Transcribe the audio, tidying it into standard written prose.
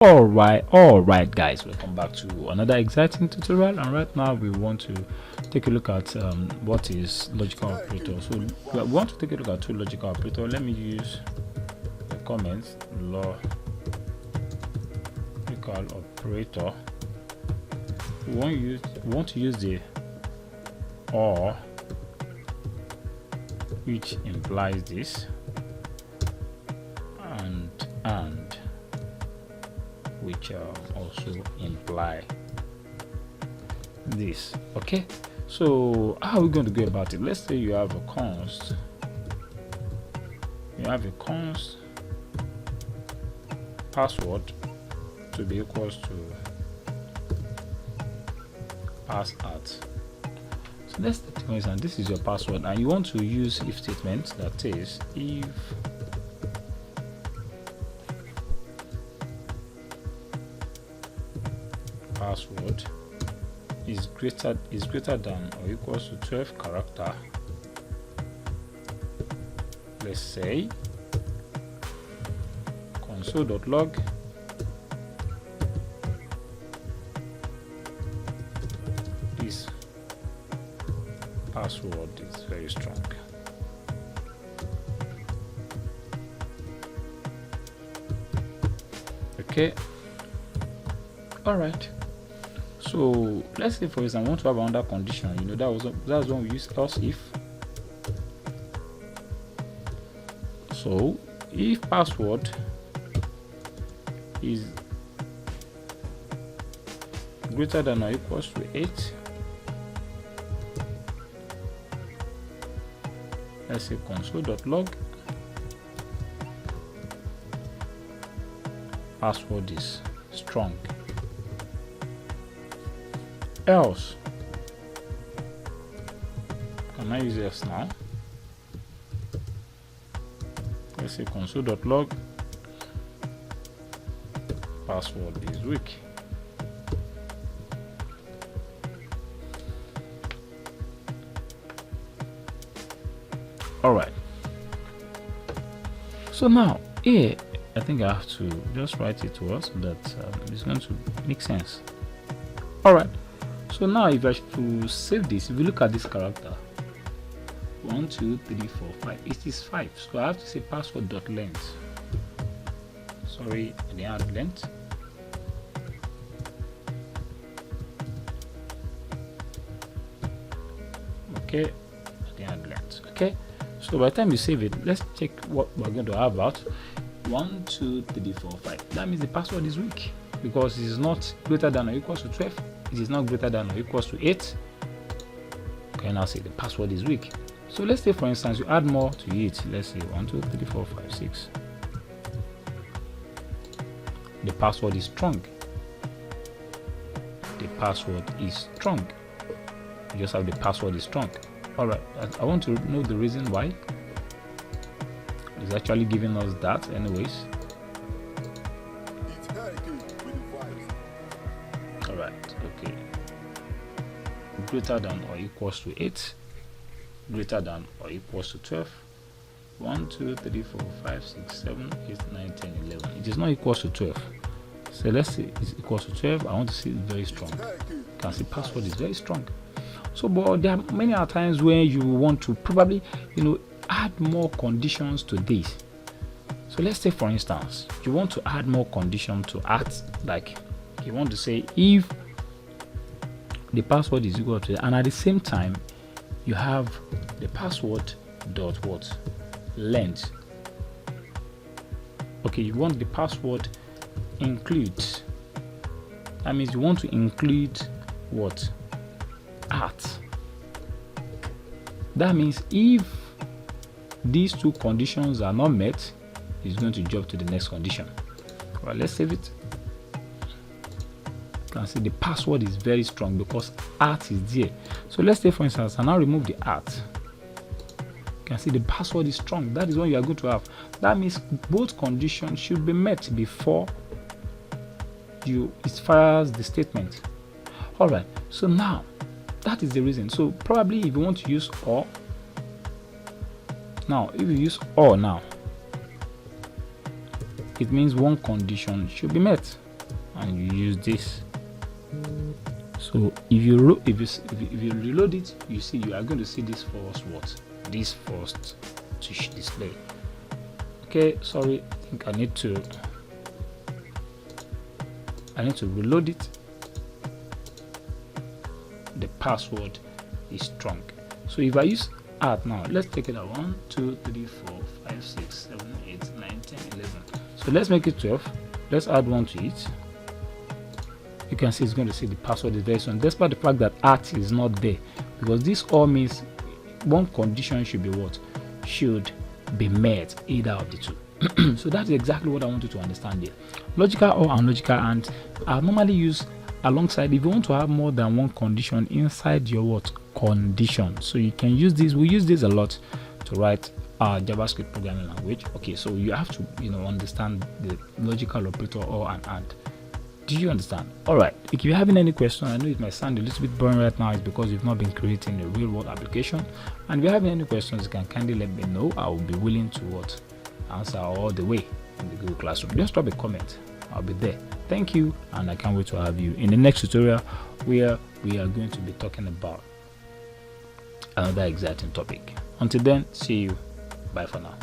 All right guys, welcome back to another exciting tutorial, and right now we want to take a look at what is logical operator. So we want to take a look at two logical operator. Let me use the comments logical operator. We want to use the or, which implies this, and which also imply this. Okay, so how are we going to go about it? Let's say you have a const, password to be equals to pass at. So let's take for instance, this is your password, and you want to use if statement that is if password is greater than or equals to 12 character. Let's say console.log this password is very strong. Okay, all right. So let's say for example I want to have another condition. That's when we use else if. So if password is greater than or equals to 8, let's say console.log password is strong. Else, can I use else now? Let's say console.log password is weak. All right, so now here I think I have to just write it to us so that it's going to make sense. All right, so now if I to save this, if you look at this character 1 2 3 4 5, it is 5, so I have to say password.length. Sorry, I didn't add length. Okay, I didn't add length. Okay, so by the time you save it, let's check what we're going to have out. 1 2 3 4 5, that means the password is weak because it is not greater than or equals to 12. It is not greater than or equals to 8. Okay, now say the password is weak. So let's say for instance you add more to it. Let's say 1 2 3 4 5 6. The password is strong. The password is strong. You just have the password is strong. All right, I want to know the reason why. It's actually giving us that anyways. All right, okay. Greater than or equals to 8, greater than or equals to 12. 1 2 3 4 5 6 7 8 9 10 11. It is not equals to 12, so let's say it's equals to 12. I want to see it very strong. You can see password is very strong. So but there are many other times where you want to probably add more conditions to this. So let's say for instance you want to add more condition to add, like you want to say if the password is equal to, and at the same time you have the password dot what length. Okay, you want the password includes, that means you want to include what at. That means if these two conditions are not met, it's going to jump to the next condition. All right, let's save it. You can see the password is very strong because at is there. So let's say for instance I now remove the at. You can see the password is strong. That is what you are going to have. That means both conditions should be met before it fires the statement. All right, so now that is the reason. So probably if you want to use or, now if you use or now, it means one condition should be met. and you use this. So if you reload it, you see you are going to see this first this first to display. Okay, sorry, I think I need to reload it. The password is strong. So if I use add now, let's take it at 1 2 3 4 5 6 7 8 9 10 11. So let's make it 12. Let's add 1 to it. You can see it's going to see the password is very strong, despite the fact that @ is not there, because this all means one condition should be what? Should be met, either of the two. So that's exactly what I want you to understand here. Logical OR and logical AND are normally used alongside if you want to have more than one condition inside your what? Condition. So you can use this. We use this a lot to write our JavaScript programming language. Okay, so you have to understand the logical operator OR and AND. Do you understand? All right. If you're having any question, I know it might sound a little bit boring right now. It's because you've not been creating a real world application. And if you're having any questions, you can kindly let me know. I will be willing to answer all the way in the Google Classroom. Just drop a comment. I'll be there. Thank you, and I can't wait to have you in the next tutorial, where we are going to be talking about another exciting topic. Until then, see you. Bye for now.